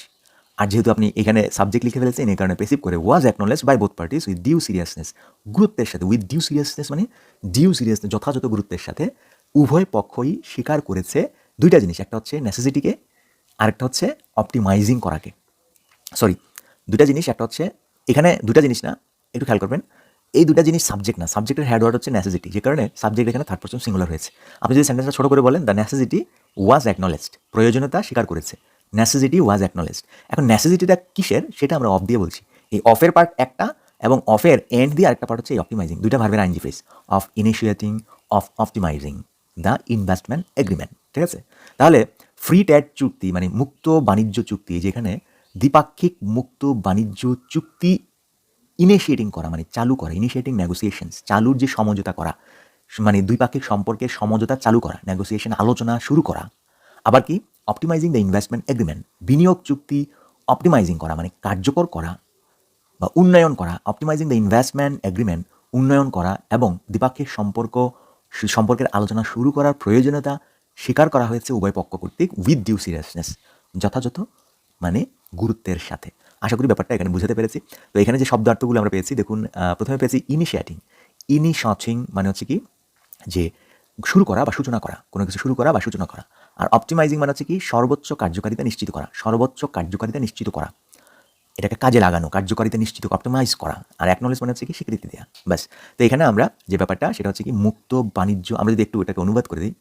আর যেহেতু আপনি এখানে সাবজেক্ট লিখে ফেলেছেন এই কারণে পেসিভ করে was acknowledged by both parties with due seriousness, গুরুত্বের সাথে, মানে ডিউ সিরিয়াসনেস, যথাযথ গুরুত্বের সাথে উভয় পক্ষই স্বীকার করেছে দুইটা জিনিস, একটা হচ্ছে নেসেসিটিকে, আরেকটা হচ্ছে অপটিমাইজিং করাকে। দুটা জিনিস, একটা হচ্ছে এখানে দুটা জিনিস না, একটু খেয়াল করবেন, এই দুটা জিনিস সাবজেক্ট না, সাবজেক্টের হেড ওয়ার্ড হচ্ছে নেসেসিটি, যে কারণে সাবজেক্ট এখানে থার্ড পারসন সিঙ্গুলার হয়েছে। আপনি যদি সেন্টেন্সটা ছোট করে বলেন, দ্য নেসেসিটি ওয়াজ অ্যাকনলেজড, প্রয়োজনীয়তা স্বীকার করেছে। নেসেসিটি ওয়াজ অ্যাকনলেজড। এখন নেসেসিটিটা কিসের সেটা আমরা অফ দিয়ে বলছি। এই অফের পার্ট একটা এবং অফের এন্ড দিয়ে আরেকটা পার্ট হচ্ছে এই অপটিমাইজিং, দুইটা ভার্বের I N G phrase, of initiating, of optimising the investment agreement. ঠিক আছে, তাহলে ফ্রি ট্রেড চুক্তি মানে মুক্ত বাণিজ্য চুক্তি, যেখানে দ্বিপাক্ষিক মুক্ত বাণিজ্য চুক্তি ইনিশিয়েটিং করা মানে চালু করা, ইনিশিয়েটিং নেগোসিয়েশনস, চালুর যে সমঝোতা করা, মানে দ্বিপাক্ষিক সম্পর্কের সমঝোতা চালু করা, নেগোসিয়েশন আলোচনা শুরু করা। আবার কি অপটিমাইজিং দ্য ইনভেস্টমেন্ট এগ্রিমেন্ট, বিনিয়োগ চুক্তি অপটিমাইজিং করা মানে কার্যকর করা বা উন্নয়ন করা। অপটিমাইজিং দ্য ইনভেস্টমেন্ট এগ্রিমেন্ট, উন্নয়ন করা এবং দ্বিপাক্ষিক সম্পর্কের আলোচনা শুরু করার প্রয়োজনীয়তা স্বীকার করা হয়েছে উভয় পক্ষ কর্তৃক উইথ ডিউ সিরিয়াসনেস, যথাযথ মানে গুরুত্বের সাথে। আশা করি ব্যাপারটা এখানে বুঝাতে পেরেছি। তো এখানে যে শব্দার্থগুলো আমরা পেয়েছি দেখুন, প্রথমে পেয়েছি ইনিশিয়েটিং। ইনিশিয়েটিং মানে হচ্ছে কি যে শুরু করা বা সূচনা করা, কোনো কিছু শুরু করা বা সূচনা করা। আর অপটিমাইজিং মানে হচ্ছে কি সর্বোচ্চ কার্যকারিতা নিশ্চিত করা, সর্বোচ্চ কার্যকারিতা নিশ্চিত করা, এটাকে কাজে লাগানো, কার্যকারিতা নিশ্চিত অপটিমাইজ করা। আর অ্যাকনলেজ মানে হচ্ছে কি স্বীকৃতি দেওয়া, ব্যাস। তো এখানে আমরা যে ব্যাপারটা সেটা হচ্ছে কি মুক্ত বাণিজ্য, আমরা যদি একটু এটাকে অনুবাদ করে দিই,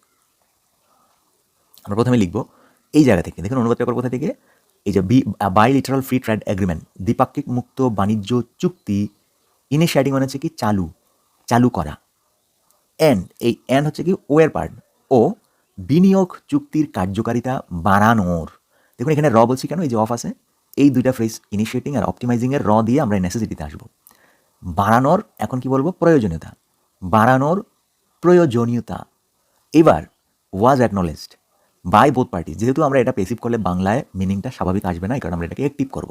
আমরা প্রথমে লিখব এই জায়গা থেকে, দেখুন অনুবাদ পেপার কোথা থেকে, এই যে বাইলিটারাল ফ্রি ট্রেড এগ্রিমেন্ট, দ্বিপাক্ষিক মুক্ত বাণিজ্য চুক্তি, ইনিশিয়েটিং মানে হচ্ছে কি চালু, চালু করা, এন্ড এই এন্ড হচ্ছে কি ও এর পার্ট, ও বিনিয়োগ চুক্তির কার্যকারিতা বাড়ানোর। দেখুন এখানে র বলছি কেন, এই যে অফ আছে, এই দুইটা ফ্রেজ ইনিশিয়েটিং আর অপটিমাইজিংয়ের র দিয়ে আমরা নেসেসিটিতে আসবো। বাড়ানোর এখন কি বলবো, প্রয়োজনীয়তা, বাড়ানোর প্রয়োজনীয়তা। এবার ওয়াজ অ্যাকনলেজড বাই বোথ পার্টি, যেহেতু আমরা এটা পেসিভ করলে বাংলায় মিনিংটা স্বাভাবিক আসবে না, এই কারণে আমরা এটাকে অ্যাক্টিভ করব।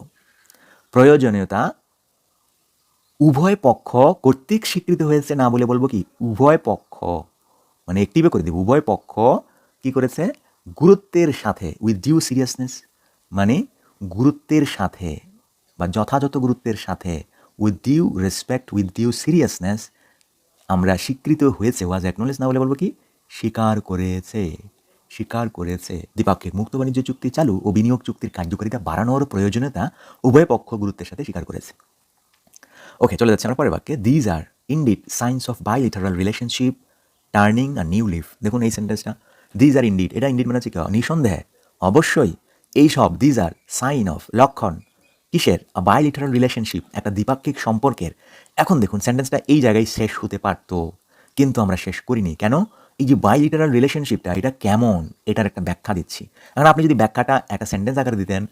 প্রয়োজনীয়তা উভয় পক্ষ কর্তৃক স্বীকৃত হয়েছে, না বলে বলবো কি উভয় পক্ষ, মানে অ্যাক্টিভে করে দিব, উভয় পক্ষ কি করেছে গুরুত্বের সাথে, উইথ ডিউ সিরিয়াসনেস মানে গুরুত্বের সাথে বা যথাযথ গুরুত্বের সাথে, with due respect, with due seriousness আমরা স্বীকৃত হয়েছে, ওয়াজ অ্যাকনলেজ না বলে বলবো কি স্বীকার করেছে, স্বীকার করেছে দ্বিপাক্ষিক মুক্ত বাণিজ্য চুক্তি চালু ও বিনিয়োগ চুক্তির কার্যকারিতা বাড়ানোর প্রয়োজনীয়তা উভয় পক্ষ গুরুত্বের সাথে স্বীকার করেছে। ওকে, চলে যাচ্ছে আমরা পরের বাক্যে। These are indeed signs of বাইলিটারাল relationship turning a new leaf. দেখুন এই সেন্টেন্সটা, দিজ আর ইনডিড, এটা ইনডিড মানে হচ্ছে কি নিঃসন্দেহে, অবশ্যই এই সব, দিজ আর সাইন অফ লক্ষণ কিসের, বাইলিটারাল রিলেশনশিপ একটা দ্বিপাক্ষিক সম্পর্কের। এখন দেখুন সেন্টেন্সটা এই জায়গায় শেষ হতে পারতো, কিন্তু আমরা শেষ করিনি কেন, এই যে বাইলিটারাল রিলেশনশিপটা এটা কেমন এটার একটা ব্যাখ্যা দিচ্ছি। কারণ আপনি যদি ব্যাখ্যাটা একটা সেন্টেন্স আকারে দিতেন,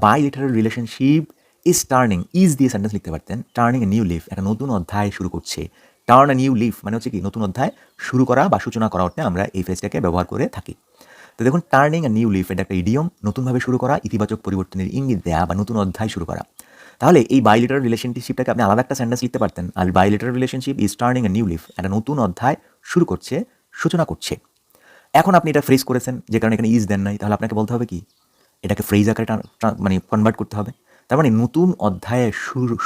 বাইলিটারাল রিলেশনশিপ ইজ টার্নিং, ইজ দিয়ে সেন্টেন্স লিখতে পারতেন, টার্নিং এ নিউ লিফ, একটা নতুন অধ্যায় শুরু করছে। টার্ন এ নিউ লিফ মানে হচ্ছে কি নতুন অধ্যায় শুরু করা বা সূচনা করা অর্থে আমরা এই ফ্রেজটাকে ব্যবহার করে থাকি। তো দেখুন টার্নিং এ নিউ লিফ এটা একটা ইডিয়ম, নতুনভাবে শুরু করা, ইতিবাচক পরিবর্তনের ইঙ্গিত দেয়া বা নতুন অধ্যায় শুরু করা। তাহলে এই বাইলিটারাল রিলেশনশিপটাকে আপনি আলাদা একটা সেন্টেন্স লিখতে পারতেন, আর bilateral relationship is turning a new leaf, একটা নতুন অধ্যায় শুরু করছে, সূচনা করছে। এখন আপনি এটা ফ্রেজ করেছেন যে কারণে এখানে ইজ দেন নাই, তাহলে আপনাকে বলতে হবে কি এটাকে ফ্রেজ আকারে মানে কনভার্ট করতে হবে। তার মানে নতুন অধ্যায়ে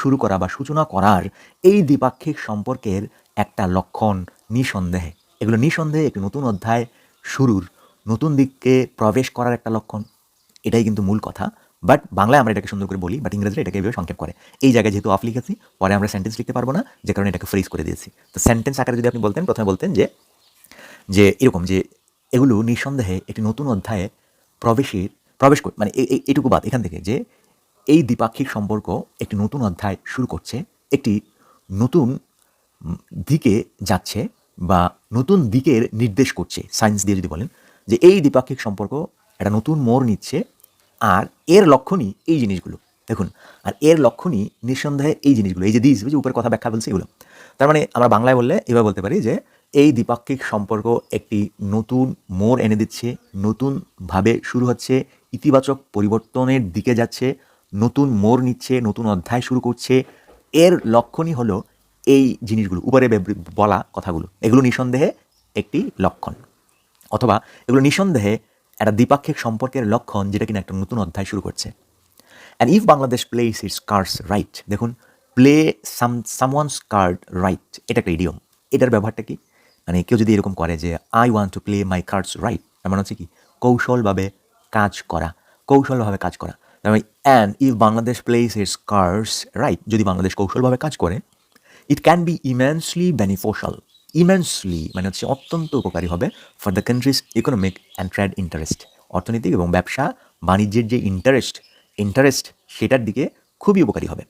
শুরু করা বা সূচনা করার এই দ্বিপাক্ষিক সম্পর্কের একটা লক্ষণ নিঃসন্দেহে, এগুলো নিঃসন্দেহে একটি নতুন অধ্যায় শুরুর, নতুন দিকে প্রবেশ করার একটা লক্ষণ। এটাই কিন্তু মূল কথা। বাট বাংলায় আমরা এটাকে সুন্দর করে বলি, বাট ইংরেজিতে এটাকে এভাবে সংক্ষেপ করে। এই জায়গায় যেহেতু অফ লিখেছি, পরে আমরা সেন্টেন্স লিখতে পারবো না, যে কারণে এটাকে ফ্রেজ করে দিয়েছি। তো সেন্টেন্স আকারে যদি আপনি বলতেন, প্রথমে বলতেন যে যে এরকম যে এগুলো নিঃসন্দেহে একটি নতুন অধ্যায়ে প্রবেশ মানে এইটুকু বাদ এখান থেকে যে এই দ্বিপাক্ষিক সম্পর্ক একটি নতুন অধ্যায় শুরু করছে, একটি নতুন দিকে যাচ্ছে বা নতুন দিকের নির্দেশ করছে। সায়েন্স দিয়ে যদি বলেন যে এই দ্বিপাক্ষিক সম্পর্ক একটা নতুন মোড় নিচ্ছে, আর এর লক্ষণই এই জিনিসগুলো। দেখুন, আর এর লক্ষণই নিঃসন্দেহে এই জিনিসগুলো, এই যে দিস যে উপরে কথা ব্যাখ্যা বলছে এগুলো। তার মানে আমরা বাংলায় বললে এভাবে বলতে পারি যে এই দ্বিপাক্ষিক সম্পর্ক একটি নতুন মোড় এনে দিচ্ছে, নতুনভাবে শুরু হচ্ছে, ইতিবাচক পরিবর্তনের দিকে যাচ্ছে, নতুন মোড় নিচ্ছে, নতুন অধ্যায় শুরু করছে। এর লক্ষণই হলো এই জিনিসগুলো, উপরে বলা কথাগুলো, এগুলো নিঃসন্দেহে একটি লক্ষণ, অথবা এগুলো নিঃসন্দেহে একটা দ্বিপাক্ষিক সম্পর্কের লক্ষণ যেটা কিনা একটা নতুন অধ্যায় শুরু করছে। And if Bangladesh place it's cards right, দেখুন প্লে সামওয়ানস কার্ড রাইট, এটা একটা ইডিয়ম। এটার ব্যবহারটা কি, মানে কেউ যদি এরকম করে যে I want to play my cards right, তার মানে হচ্ছে কি কৌশলভাবে কাজ করা, কৌশলভাবে কাজ করা। তার মানে and if Bangladesh place it's cards right, যদি বাংলাদেশ কৌশলভাবে কাজ করে, it can be immensely beneficial, immensely মানে হচ্ছে অত্যন্ত উপকারী হবে for the countries economic and trade interest, অর্থনৈতিক এবং ব্যবসা বাণিজ্যের যে ইন্টারেস্ট সেটার দিকে খুবই উপকারী হবে।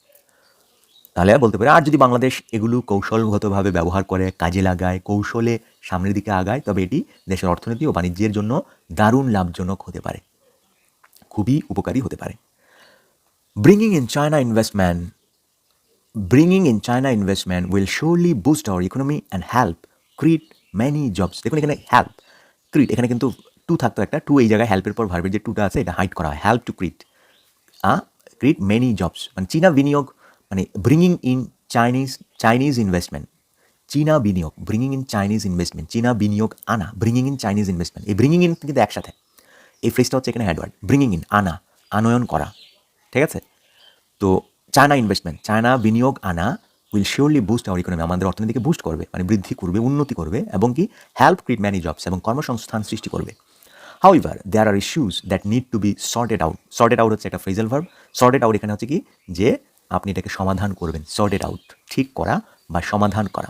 তাহলে বলতে পারি আর যদি বাংলাদেশ এগুলো কৌশলগতভাবে ব্যবহার করে, কাজে লাগায়, কৌশলে সামনের দিকে আগায়, তবে এটি দেশের অর্থনীতি ও বাণিজ্যের জন্য দারুণ লাভজনক হতে পারে, খুবই উপকারী হতে পারে। Bringing in China investment will surely boost our economy and help create many jobs. দেখুন এখানে help create, এখানে কিন্তু টু থাকতো একটা, টু এই জায়গায় হেল্পের পর ভার্বের যে টুটা আছে এটা হাইড করা হয়, help to create many jobs, মানে চীনা বিনিয়োগ, মানে ব্রিঙিং ইন চাইনিজ ইনভেস্টমেন্ট, চীনা বিনিয়োগ, ব্রিঙিং ইন চাইনিজ ইনভেস্টমেন্ট, চীনা বিনিয়োগ আনা, ব্রিঙিং ইন চাইনিজ ইনভেস্টমেন্ট, এই ব্রিঙিং ইন কিন্তু একসাথে, এই ফ্রেজটা হচ্ছে এখানে হেডওয়ার্ড, ব্রিঙিং ইন আনা, আনয়ন করা, ঠিক আছে। তো চায়না ইনভেস্টমেন্ট, চায়না বিনিয়োগ আনা will surely boost hour economy, আমাদের অর্থনীতিকে বুস্ট করবে, মানে বৃদ্ধি করবে, উন্নতি করবে, এবং কি হেল্প ক্রিয়েট ম্যানি জবস, এবং কর্মসংস্থান সৃষ্টি করবে। However there are issues that need to be sorted out হচ্ছে একটা ফ্রেজাল ভার্ব। সর্টেড আউট এখানে হচ্ছে কি যে আপনি এটাকে সমাধান করবেন, সর্টেড আউট ঠিক করা বা সমাধান করা,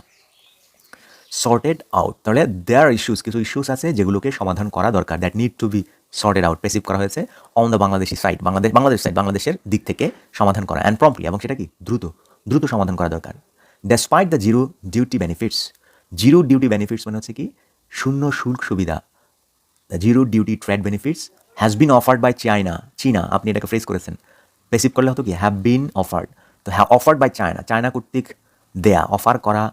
সর্টেড আউট। তাহলে দেয়ার ইস্যুস, কিছু ইস্যুস আছে যেগুলোকে সমাধান করা দরকার, that need to be sorted out, passive করা হয়েছে অন দ্য বাংলাদেশি সাইড, বাংলাদেশের দিক থেকে সমাধান করা, অ্যান্ড প্রম্পটলি, এবং সেটা কি দ্রুত সমাধান করা দরকার। Despite the zero duty benefits মানে হচ্ছে কি শূন্য শুল্ক সুবিধা, the zero duty trade benefits has been offered by চীনা, আপনি এটাকে ফ্রেজ করেছেন, পেসিভ করলে হতো কি হ্যাভ বিন অফার্ড, তো হ্যাভ অফার্ড বাই চায়না কর্তৃক দেয়া, অফার করা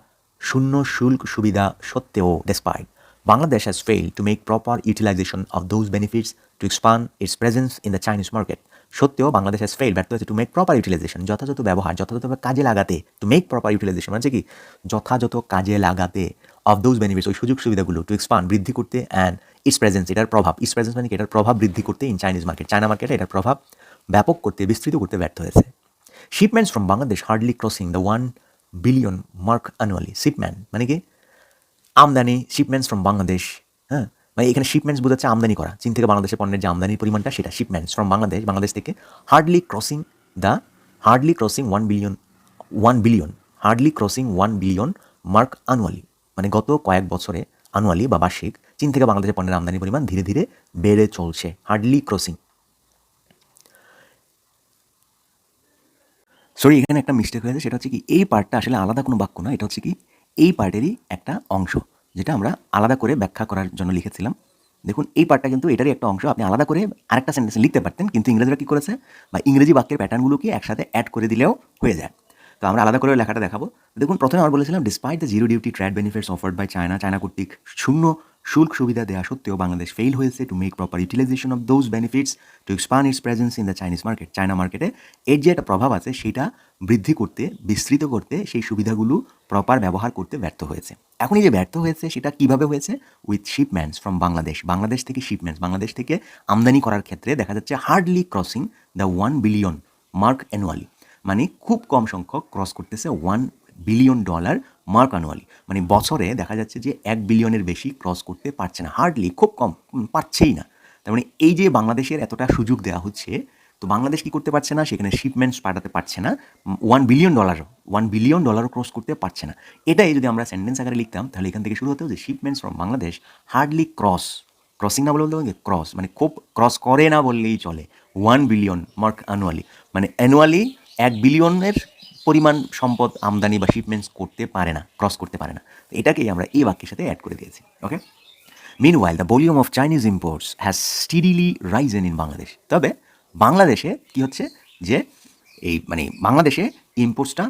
শূন্য শুল্ক সুবিধা সত্ত্বেও, despite Bangladesh has failed to make proper utilisation of those benefits to expand its presence in the Chinese market, সত্ত্বেও বাংলাদেশ হ্যাজ ফেইল্ড, ব্যর্থ হয়েছে টু মেক প্রপার ইউটিলাইজেশন, যথাযথ ব্যবহার, যথাযথভাবে কাজে লাগাতে, টু মেক প্রপার ইউটিলাইজেশন মানে কি যথাযথ কাজে লাগাতে, অফ দোজ বেনিফিটস ওই সুযোগ সুবিধাগুলো, টু এক্সপান্ড বৃদ্ধি করতে, অ্যান্ড ইটস প্রেজেন্স এটার প্রভাব, ইটস প্রেজেন্স মানে কি এটার প্রভাব বৃদ্ধি করতে, ইন চাইনিজ মার্কেট, চায়না মার্কেটে এটার প্রভাব ব্যাপক করতে, বিস্তৃত করতে ব্যর্থ হয়েছে। Shipments from Bangladesh hardly crossing the 1 billion mark annually, shipment মানে কি আমদানি, শিপমেন্টস ফ্রম বাংলাদেশ, হ্যাঁ মানে এখানে শিপমেন্টস বোঝাচ্ছে আমদানি করা, চীন থেকে বাংলাদেশের পণ্যের যে আমদানির পরিমাণটা সেটা, শিপমেন্টস ফ্রম বাংলাদেশ থেকে hardly crossing 1 billion mark annually, মানে গত কয়েক বছরে অ্যানুয়ালি বা বার্ষিক চীন থেকে বাংলাদেশের পণ্যের আমদানির পরিমাণ ধীরে ধীরে বেড়ে চলছে, হার্ডলি ক্রসিং। সরি এখানে একটা মিস্টেক হয়েছে, সেটা হচ্ছে কি এই পার্টটা আসলে আলাদা কোনো বাক্য না, এটা হচ্ছে কি এই পার্টেরই একটা অংশ, যেটা আমরা আলাদা করে ব্যাখ্যা করার জন্য লিখেছিলাম। দেখুন এই পার্টটা কিন্তু এটারই একটা অংশ, আপনি আলাদা করে আরেকটা সেন্টেন্সে লিখতে পারতেন, কিন্তু ইংরেজরা কী করেছে, বা ইংরেজি বাক্যের প্যাটার্নগুলোকে একসাথে অ্যাড করে দিলেও হয়ে যায়। তো আমরা আলাদা করে লেখাটা দেখাবো। দেখুন প্রথমে আমরা বলেছিলাম despite the zero duty trade benefits offered by China কর্তৃক শূন্য শুল্ক সুবিধা দেওয়া সত্ত্বেও বাংলাদেশ ফেইল হয়েছে to make proper utilisation of those benefits to expand its presence in the Chinese market, China মার্কেটে এর যে একটা প্রভাব আছে সেটা বৃদ্ধি করতে, বিস্তৃত করতে, সেই সুবিধাগুলো প্রপার ব্যবহার করতে ব্যর্থ হয়েছে। এখন এই যে ব্যর্থ হয়েছে সেটা কিভাবে হয়েছে, উইথ শিপমেন্টস ফ্রম বাংলাদেশ থেকে শিপমেন্টস, বাংলাদেশ থেকে আমদানি করার ক্ষেত্রে দেখা যাচ্ছে hardly crossing the 1 billion mark annually, মানে খুব কম সংখ্যক ক্রস করতেছে $1 বিলিয়ন মার্ক অ্যানুয়ালি, মানে বছরে দেখা যাচ্ছে যে 1 বিলিয়নের বেশি ক্রস করতে পারছে না, হার্ডলি খুব কম, পারছেই না। তার মানে এই যে বাংলাদেশের এতটা সুযোগ দেওয়া হচ্ছে, তো বাংলাদেশ কী করতে পারছে না, সেখানে শিপমেন্টস পাঠাতে পারছে না, $1 বিলিয়ন ক্রস করতে পারছে না। এটাই যদি আমরা সেন্টেন্স আকারে লিখতাম তাহলে এখান থেকে শুরু হতো যে শিপমেন্টস ফ্রম বাংলাদেশ হার্ডলি ক্রসিং না বলতে হবে ক্রস, মানে খুব ক্রস করে না বললেই চলে, 1 বিলিয়ন মার্ক অ্যানুয়ালি, মানে অ্যানুয়ালি 1 বিলিয়নের পরিমাণ সম্পদ আমদানি বা শিপমেন্টস করতে পারে না, ক্রস করতে পারে না। এটাকেই আমরা এই বাক্যের সাথে অ্যাড করে দিয়েছি। Okay, meanwhile the volume of Chinese imports has steadily risen in Bangladesh, তবে বাংলাদেশে কী হচ্ছে যে এই মানে বাংলাদেশে ইম্পোর্টসটা,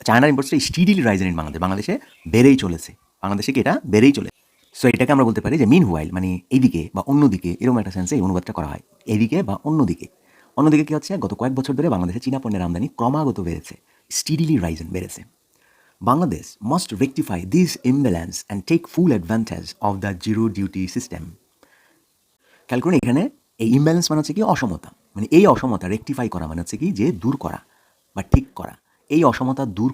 চায়নার ইম্পোর্টসটা স্টিডিলি রাইজেন ইন বাংলাদেশে বেড়েই চলেছে, বাংলাদেশে কি এটা বেড়েই চলেছে। সো এটাকে আমরা বলতে পারি যে মিনওয়াইল মানে এইদিকে বা অন্যদিকে, এরকম একটা সেন্সে এই অনুবাদটা করা হয়, এদিকে বা অন্যদিকে। অন্যদিকে কী হচ্ছে, গত কয়েক বছর ধরে বাংলাদেশে চীনা পণ্যের আমদানি ক্রমাগত বেড়েছে, স্টিডিলি রাইজেন বেড়েছে। Bangladesh must rectify this imbalance and take full advantage of the zero duty system. খেয়াল করুন এখানে এই ইমব্যালেন্স মানে হচ্ছে কি অসমতা, মানে এই অসমতা রেকটিফাই করা মানে হচ্ছে কি যে দূর করা বা ঠিক করা, এই অসমতা দূর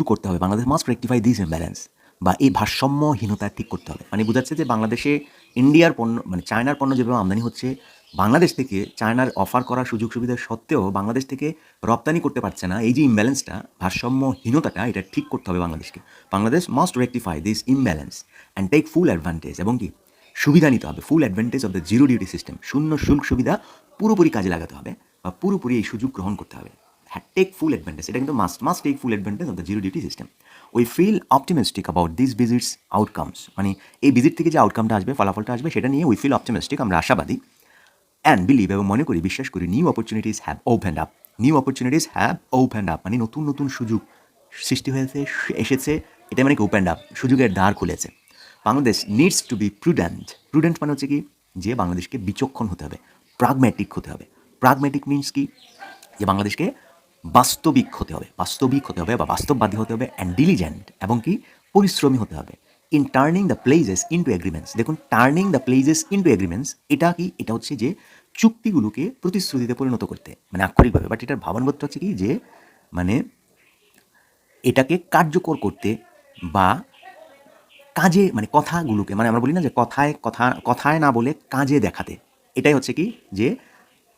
করতে হবে। Bangladesh must rectify this imbalance, বা এই ভারসাম্যহীনতা ঠিক করতে হবে, মানে বোঝাচ্ছে যে বাংলাদেশে ইন্ডিয়ার পণ্য মানে চায়নার পণ্য যেভাবে আমদানি হচ্ছে বাংলাদেশ থেকে চায়নার অফার করা সুযোগ সুবিধা সত্ত্বেও বাংলাদেশ থেকে রপ্তানি করতে পারছে না, এই যে ইমব্যালেন্সটা, ভারসাম্যহীনতাটা, এটা ঠিক করতে হবে বাংলাদেশকে। Bangladesh must rectify this imbalance and take full advantage, এবং কি সুবিধা নিতে হবে, full advantage of the zero duty system, শূন্য শুল্ক সুবিধা পুরোপুরি কাজে লাগাতে হবে বা পুরোপুরি এই সুযোগ গ্রহণ করতে হবে। হ্যাঁ, টেক ফুল অ্যাডভান্টেজ, এটা কিন্তু must take full advantage of the zero duty system. We feel optimistic about this visits outcomes, মানে এই ভিজিট থেকে যে আউটকামটা আসবে, ফলাফলটা আসবে, সেটা নিয়ে উই ফিল অপটিমিস্টিক, আমরা আশাবাদী। অ্যান্ড বিলিভ, এবং মনে করি, বিশ্বাস করি, new opportunities have opened up, new opportunities have opened up, মানে নতুন নতুন সুযোগ সৃষ্টি হয়েছে, এসেছে, এটা মানে কি ওপেন্ড আপ, সুযোগের দ্বার খুলেছে। Bangladesh needs to be prudent, prudent মানে হচ্ছে কি, যে বাংলাদেশকে বিচক্ষণ হতে হবে, প্রাগম্যাটিক হতে হবে। প্রাগম্যাটিক মিনস কি, যে বাংলাদেশকে বাস্তবিক হতে হবে, বাস্তবিক হতে হবে বা বাস্তববাদী হতে হবে, অ্যান্ড ডিলিজেন্ট, এবং কি পরিশ্রমী হতে হবে। In turning the pledges into agreements, দেখুন turning the pledges into agreements, এটা কি, এটা হচ্ছে যে চুক্তিগুলোকে প্রতিশ্রুতিতে পরিণত করতে, মানে আক্ষরিকভাবে, বাট এটার ভাবানুবাদটা হচ্ছে কি, যে মানে এটাকে কার্যকর করতে বা কাজে, মানে কথাগুলোকে, মানে আমরা বলি না যে কথায় না বলে কাজে দেখাতে, এটাই হচ্ছে কি, যে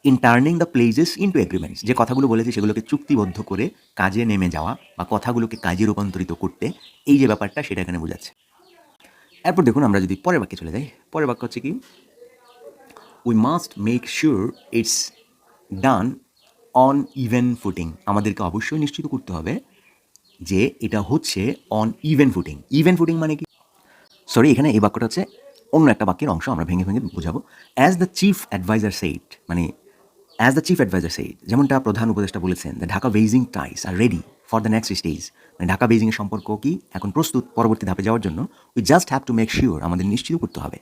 in turning the pledges into agreements, যে কথাগুলো বলেছি সেগুলোকে চুক্তিবদ্ধ করে কাজে নেমে যাওয়া বা কথাগুলোকে কাজে রূপান্তরিত করতে, এই যে ব্যাপারটা, সেটা এখানে বোঝাচ্ছে। এরপর দেখুন, আমরা যদি পরের বাক্যে চলে যাই, পরের বাক্য হচ্ছে কি, we must make sure it's done on even footing, আমাদেরকে অবশ্যই নিশ্চিত করতে হবে যে এটা হচ্ছে on even footing. Even footing মানে কি, সরি, এখানে এই বাক্যটা হচ্ছে অন্য একটা বাক্যের অংশ, আমরা ভেঙে ভেঙে বোঝাবো। As the chief adviser said, মানে as the chief adviser said, যেমনটা প্রধান উপদেষ্টা বলেছেন, the Dhaka Beijing ties are ready for the next stage, মানে ঢাকা বেইজিংয়ের সম্পর্ক কি এখন প্রস্তুত পরবর্তী ধাপে যাওয়ার জন্য। We just have to make sure, আমাদের নিশ্চিত করতে হবে,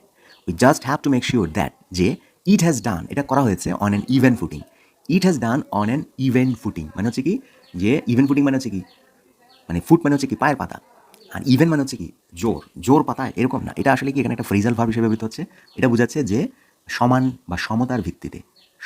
we just have to make sure that, যে ইট হ্যাজ ডান, এটা করা হয়েছে on an even footing. It has done on an even footing মানে হচ্ছে কি, যে ইভেন ফুটিং মানে হচ্ছে কি, মানে ফুট মানে হচ্ছে কি পায়ের পাতা, আর ইভেন মানে হচ্ছে কি জোর পাতায়, এরকম না। এটা আসলে কি, এখানে একটা ফ্রেজাল ভার্ব হিসেবে ব্যবহৃত হচ্ছে। এটা বোঝাচ্ছে যে সমান বা সমতার ভিত্তিতে,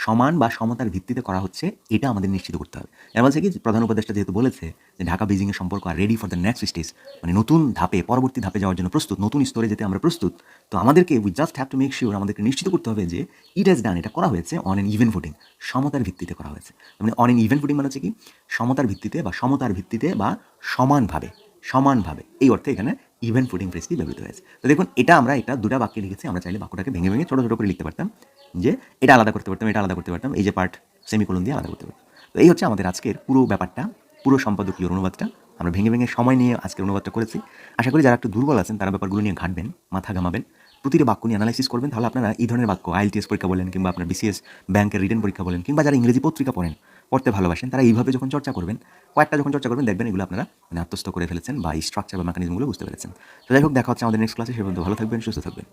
সমান বা সমতার ভিত্তিতে করা হচ্ছে, এটা আমাদের নিশ্চিত করতে হবে। এর বলছে কি, প্রধান উপদেষ্টা যেহেতু বলেছে যে ঢাকা বেইজিংয়ের সম্পর্ক আর ready for the next stage, মানে নতুন ধাপে, পরবর্তী ধাপে যাওয়ার জন্য প্রস্তুত, নতুন স্তরে যেতে আমরা প্রস্তুত, তো আমাদেরকে we just have to make sure, আমাদেরকে নিশ্চিত করতে হবে যে ইট হ্যাজ ডান, এটা করা হয়েছে অন এন ইভেন ফুটিং, সমতার ভিত্তিতে করা হয়েছে। মানে অন এন ইভেন ফুটিং মানে হচ্ছে কি, সমতার ভিত্তিতে বা সমতার ভিত্তিতে বা সমানভাবে, সমানভাবে, এই অর্থে এখানে ইভেন ফুটিং ফ্রেজটি ব্যবহৃত হয়েছে। তো দেখুন, এটা দুটা বাক্যে লিখেছি, আমরা চাইলে বাক্যটাকে ভেঙে ভেঙে ছোটো ছোটো করে লিখতে পারতাম, যে এটা আলাদা করতে পারতাম, এটা আলাদা করতে পারতাম, এই যে পার্ট সেমিকোলন দিয়ে আলাদা করতে পারতাম। তো এই হচ্ছে আমাদের আজকের পুরো ব্যাপারটা, পুরো সম্পাদকীয় অনুবাদটা আমরা ভেঙে ভেঙে সময় নিয়ে আজকের অনুবাদটা করেছি। আশা করি যারা একটু দুর্বল আছেন তারা ব্যাপারগুলো নিয়ে ঘাটবেন, মাথা ঘামাবেন, প্রতিটি বাক্য নিয়ে অ্যানালাইসিস করবেন, তাহলে আপনারা এই ধরনের বাক্য, আইএলটিএস পরীক্ষা বলেন কিংবা আপনার বিসিএস ব্যাংকের রিটেন পরীক্ষা বলেন, কিংবা যারা ইংরেজি পত্রিকা পড়তে ভালোবাসেন, তারা এইভাবে যখন চর্চা করবেন, কয়েকটা যখন চর্চা করবেন, দেখবেন এগুলো আপনারা মানে আত্মস্থ করে ফেলেছেন বা এই স্ট্রাকচার বা মেকানিজমগুলো বুঝতে পেরেছেন। তো যাই হোক, দেখা হচ্ছে আমাদের নেক্সট ক্লাসে। সে পর্যন্ত ভালো থাকবেন, সুস্থ থাকবেন।